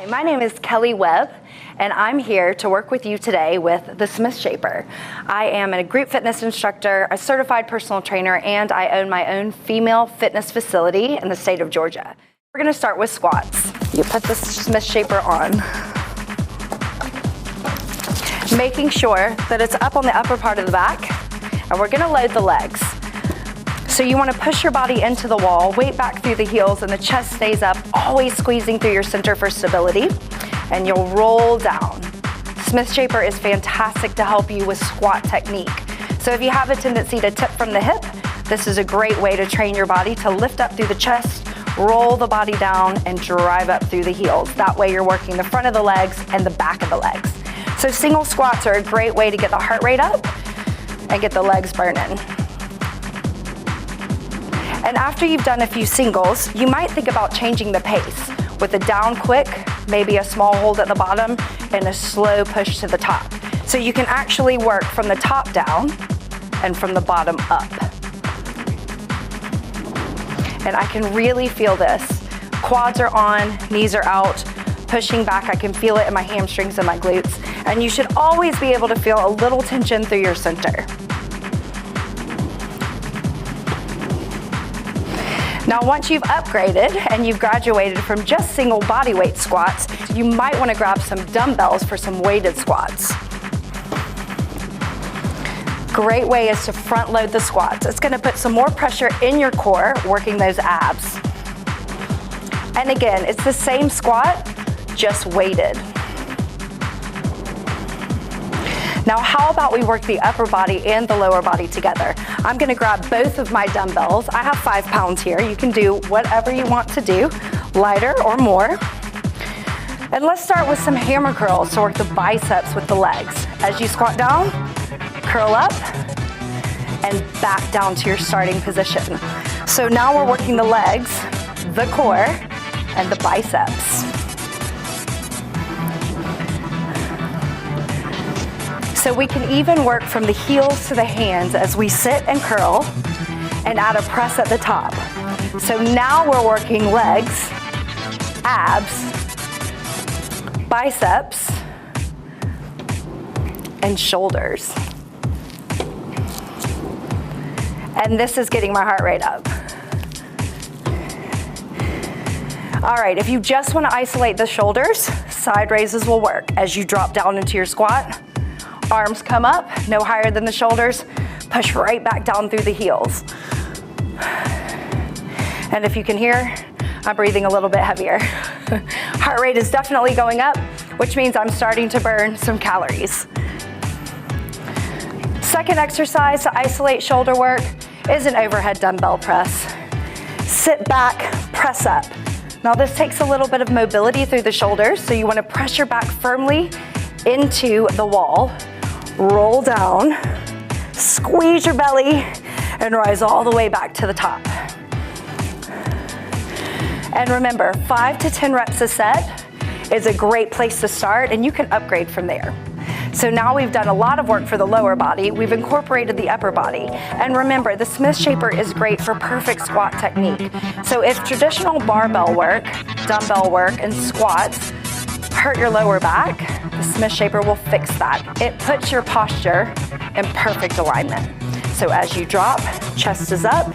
My name is Kelly Webb, and I'm here to work with you today with the Smithshaper. I am a group fitness instructor, a certified personal trainer, and I own my own female fitness facility in the state of Georgia. We're going to start with squats. You put the Smithshaper on, making sure that it's up on the upper part of the back, and we're going to load the legs. So you want to push your body into the wall, weight back through the heels, and the chest stays up, always squeezing through your center for stability, and you'll roll down. Smithshaper is fantastic to help you with squat technique. So if you have a tendency to tip from the hip, this is a great way to train your body to lift up through the chest, roll the body down, and drive up through the heels. That way you're working the front of the legs and the back of the legs. So single squats are a great way to get the heart rate up and get the legs burning. And after you've done a few singles, you might think about changing the pace with a down quick, maybe a small hold at the bottom, and a slow push to the top. So you can actually work from the top down and from the bottom up. And I can really feel this. Quads are on, knees are out, pushing back. I can feel it in my hamstrings and my glutes. And you should always be able to feel a little tension through your center. Now, once you've upgraded and you've graduated from just single body weight squats, you might want to grab some dumbbells for some weighted squats. Great way is to front load the squats. It's going to put some more pressure in your core, working those abs. And again, it's the same squat, just weighted. Now, how about we work the upper body and the lower body together? I'm gonna grab both of my dumbbells. I have 5 pounds here. You can do whatever you want to do, lighter or more. And let's start with some hammer curls to work the biceps with the legs. As you squat down, curl up, and back down to your starting position. So now we're working the legs, the core, and the biceps. So we can even work from the heels to the hands as we sit and curl and add a press at the top. So now we're working legs, abs, biceps, and shoulders. And this is getting my heart rate up. All right, if you just want to isolate the shoulders, side raises will work. As you drop down into your squat, arms come up, no higher than the shoulders, push right back down through the heels. And if you can hear, I'm breathing a little bit heavier. Heart rate is definitely going up, which means I'm starting to burn some calories. Second exercise to isolate shoulder work is an overhead dumbbell press. Sit back, press up. Now this takes a little bit of mobility through the shoulders, so you want to press your back firmly into the wall. Roll down, squeeze your belly, and rise all the way back to the top. And remember, 5 to 10 reps a set is a great place to start, and you can upgrade from there. So now we've done a lot of work for the lower body, we've incorporated the upper body. And remember, the Smithshaper is great for perfect squat technique. So if traditional barbell work, dumbbell work, and squats hurt your lower back, the Smithshaper will fix that. It puts your posture in perfect alignment. So as you drop, chest is up.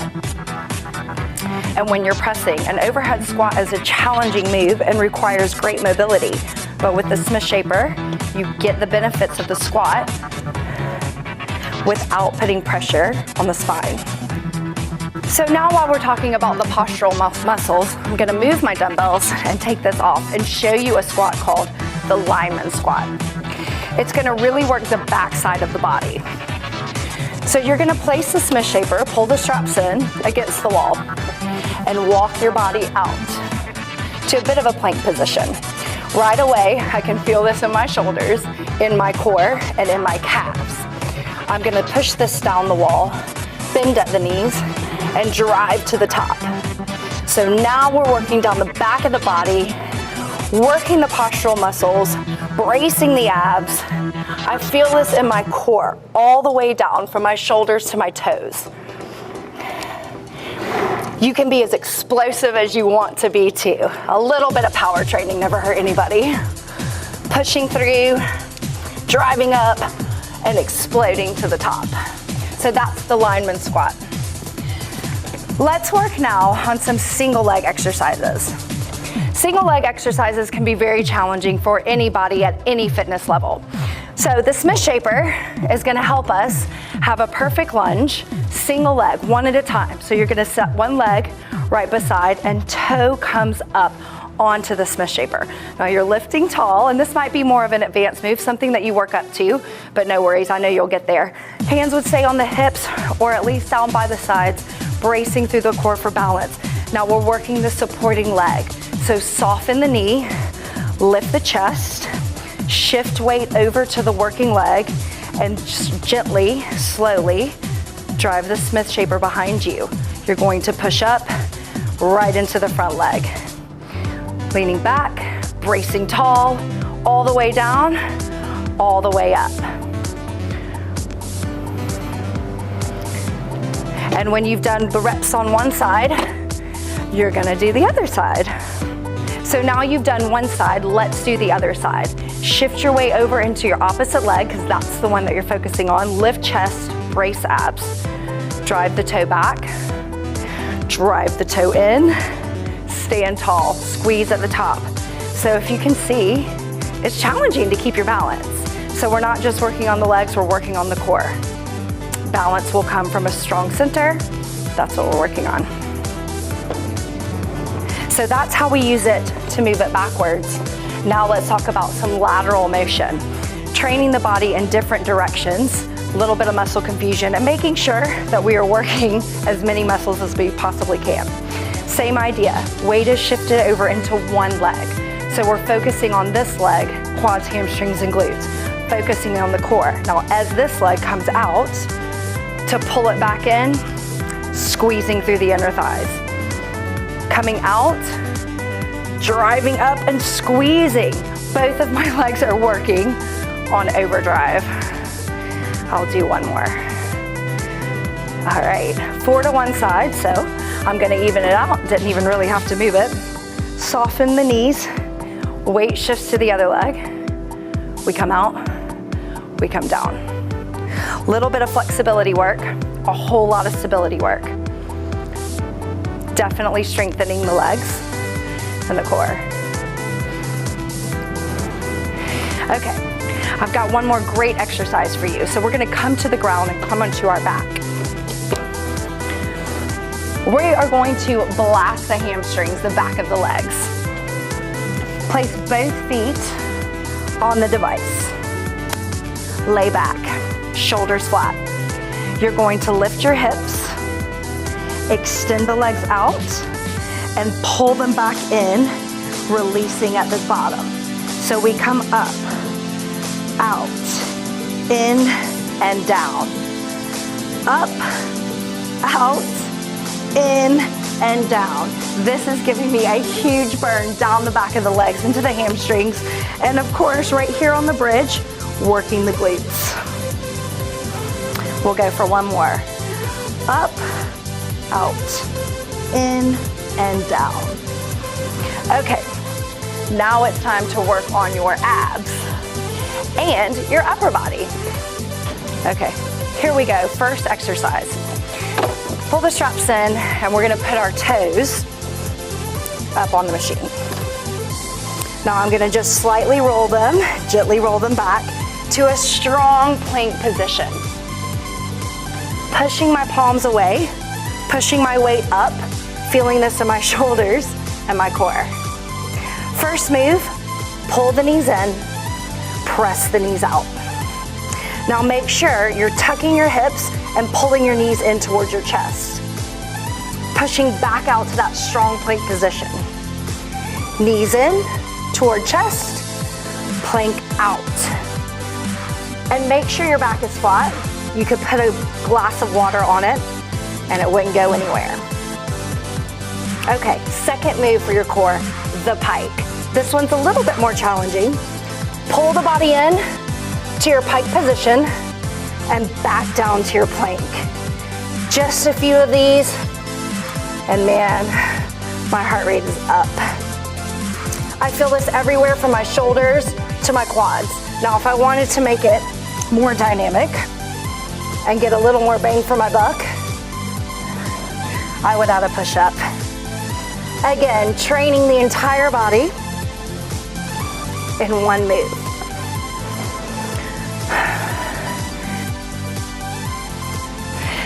And when you're pressing, an overhead squat is a challenging move and requires great mobility. But with the Smithshaper, you get the benefits of the squat without putting pressure on the spine. So now while we're talking about the postural muscles, I'm gonna move my dumbbells and take this off and show you a squat called the Linemen Squat. It's gonna really work the back side of the body. So you're gonna place the Smithshaper, pull the straps in against the wall, and walk your body out to a bit of a plank position. Right away, I can feel this in my shoulders, in my core, and in my calves. I'm gonna push this down the wall, bend at the knees, and drive to the top. So now we're working down the back of the body, working the postural muscles, bracing the abs, I feel this in my core, all the way down from my shoulders to my toes. You can be as explosive as you want to be too. A little bit of power training never hurt anybody. Pushing through, driving up, and exploding to the top. So that's the lineman squat. Let's work now on some single leg exercises. Single leg exercises can be very challenging for anybody at any fitness level. So the Smithshaper is gonna help us have a perfect lunge, single leg, one at a time. So you're gonna set one leg right beside and toe comes up onto the Smithshaper. Now you're lifting tall, and this might be more of an advanced move, something that you work up to, but no worries, I know you'll get there. Hands would stay on the hips or at least down by the sides, bracing through the core for balance. Now we're working the supporting leg. So soften the knee, lift the chest, shift weight over to the working leg, and just gently, slowly drive the Smithshaper behind you. You're going to push up right into the front leg. Leaning back, bracing tall, all the way down, all the way up. And when you've done the reps on one side, you're gonna do the other side. So now you've done one side, let's do the other side. Shift your way over into your opposite leg, because that's the one that you're focusing on. Lift chest, brace abs. Drive the toe back, drive the toe in, stand tall, squeeze at the top. So if you can see, it's challenging to keep your balance. So we're not just working on the legs, we're working on the core. Balance will come from a strong center. That's what we're working on. So that's how we use it to move it backwards. Now let's talk about some lateral motion. Training the body in different directions, a little bit of muscle confusion, and making sure that we are working as many muscles as we possibly can. Same idea, weight is shifted over into one leg. So we're focusing on this leg, quads, hamstrings, and glutes, focusing on the core. Now as this leg comes out, to pull it back in, squeezing through the inner thighs. Coming out, driving up and squeezing. Both of my legs are working on overdrive. I'll do one more. All right, 4 to one side, so I'm gonna even it out. Didn't even really have to move it. Soften the knees, weight shifts to the other leg. We come out, we come down. Little bit of flexibility work, a whole lot of stability work. Definitely strengthening the legs and the core. Okay, I've got one more great exercise for you. So we're gonna come to the ground and come onto our back. We are going to blast the hamstrings, the back of the legs. Place both feet on the device. Lay back, shoulders flat. You're going to lift your hips, extend the legs out, and pull them back in, releasing at the bottom. So we come up, out, in, and down. Up, out, in, and down. This is giving me a huge burn down the back of the legs into the hamstrings. And of course, right here on the bridge, working the glutes. We'll go for one more. Up, out, in, and down. Okay, now it's time to work on your abs and your upper body. Okay, here we go. First exercise. Pull the straps in, and we're gonna put our toes up on the machine. Now I'm gonna just slightly roll them, gently roll them back to a strong plank position. Pushing my palms away, pushing my weight up, feeling this in my shoulders and my core. First move, pull the knees in, press the knees out. Now make sure you're tucking your hips and pulling your knees in towards your chest. Pushing back out to that strong plank position. Knees in, toward chest, plank out. And make sure your back is flat. You could put a glass of water on it and it wouldn't go anywhere. Okay, second move for your core, the pike. This one's a little bit more challenging. Pull the body in, to your pike position and back down to your plank. Just a few of these, and man, my heart rate is up. I feel this everywhere from my shoulders to my quads. Now, if I wanted to make it more dynamic and get a little more bang for my buck, I would add a push-up. Again, training the entire body in one move.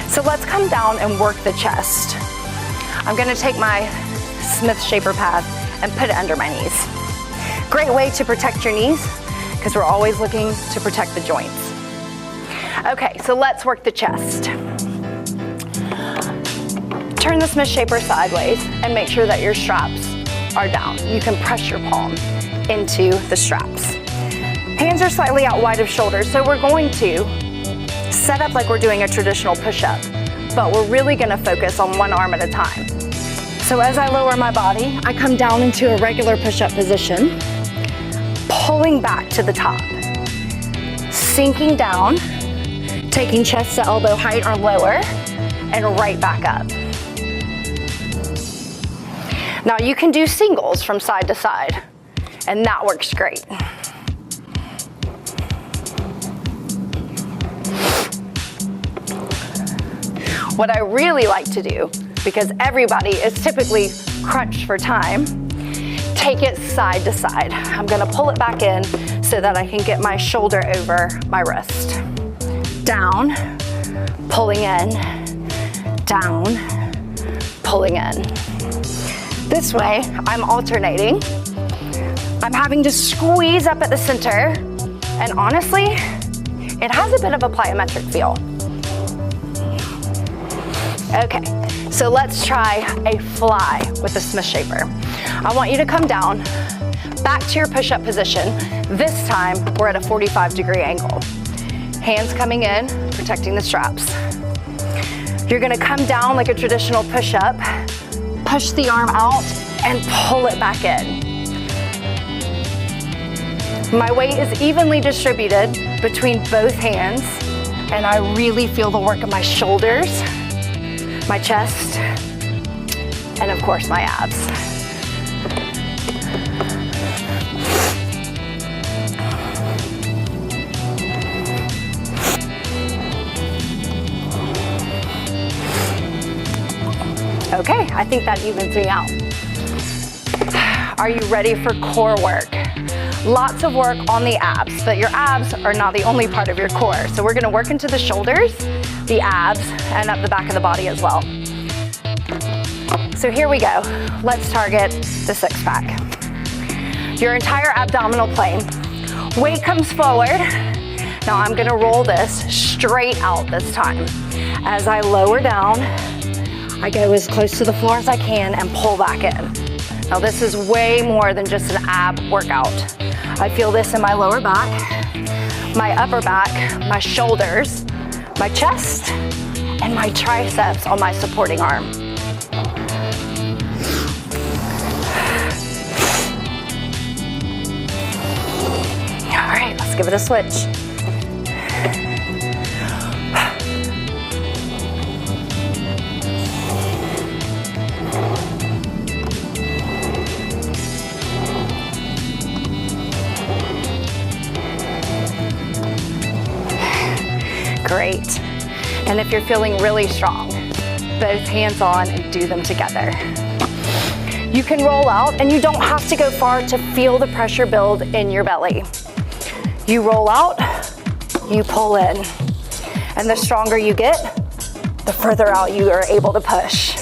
So let's come down and work the chest. I'm gonna take my Smithshaper pad and put it under my knees. Great way to protect your knees because we're always looking to protect the joints. Okay, so let's work the chest. Turn the Smithshaper sideways and make sure that your straps are down. You can press your palm into the straps. Hands are slightly out wide of shoulders, so we're going to set up like we're doing a traditional push-up, but we're really gonna focus on one arm at a time. So as I lower my body, I come down into a regular push-up position, pulling back to the top, sinking down, taking chest to elbow height or lower, and right back up. Now you can do singles from side to side, and that works great. What I really like to do, because everybody is typically crunched for time, take it side to side. I'm gonna pull it back in so that I can get my shoulder over my wrist. Down, pulling in, down, pulling in. This way, I'm alternating. I'm having to squeeze up at the center, and honestly, it has a bit of a plyometric feel. Okay, so let's try a fly with the Smithshaper. I want you to come down, back to your push-up position. This time, we're at a 45-degree angle. Hands coming in, protecting the straps. You're gonna come down like a traditional push-up, push the arm out, and pull it back in. My weight is evenly distributed between both hands, and I really feel the work of my shoulders, my chest, and of course my abs. Okay, I think that evens me out. Are you ready for core work? Lots of work on the abs, but your abs are not the only part of your core. So we're gonna work into the shoulders, the abs, and up the back of the body as well. So here we go. Let's target the six-pack. Your entire abdominal plane. Weight comes forward. Now I'm gonna roll this straight out this time. As I lower down, I go as close to the floor as I can and pull back in. Now this is way more than just an ab workout. I feel this in my lower back, my upper back, my shoulders, my chest, and my triceps on my supporting arm. All right, let's give it a switch. Great. And if you're feeling really strong, both hands on and do them together. You can roll out and you don't have to go far to feel the pressure build in your belly. You roll out, you pull in. And the stronger you get, the further out you are able to push.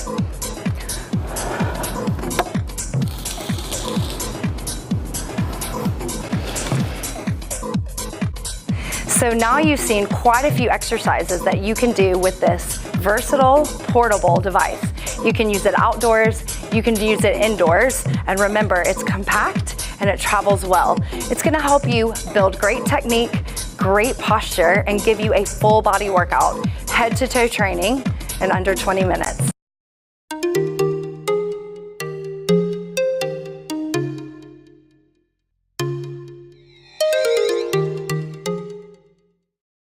So now you've seen quite a few exercises that you can do with this versatile, portable device. You can use it outdoors, you can use it indoors, and remember, it's compact and it travels well. It's gonna help you build great technique, great posture, and give you a full body workout, head to toe training in under 20 minutes.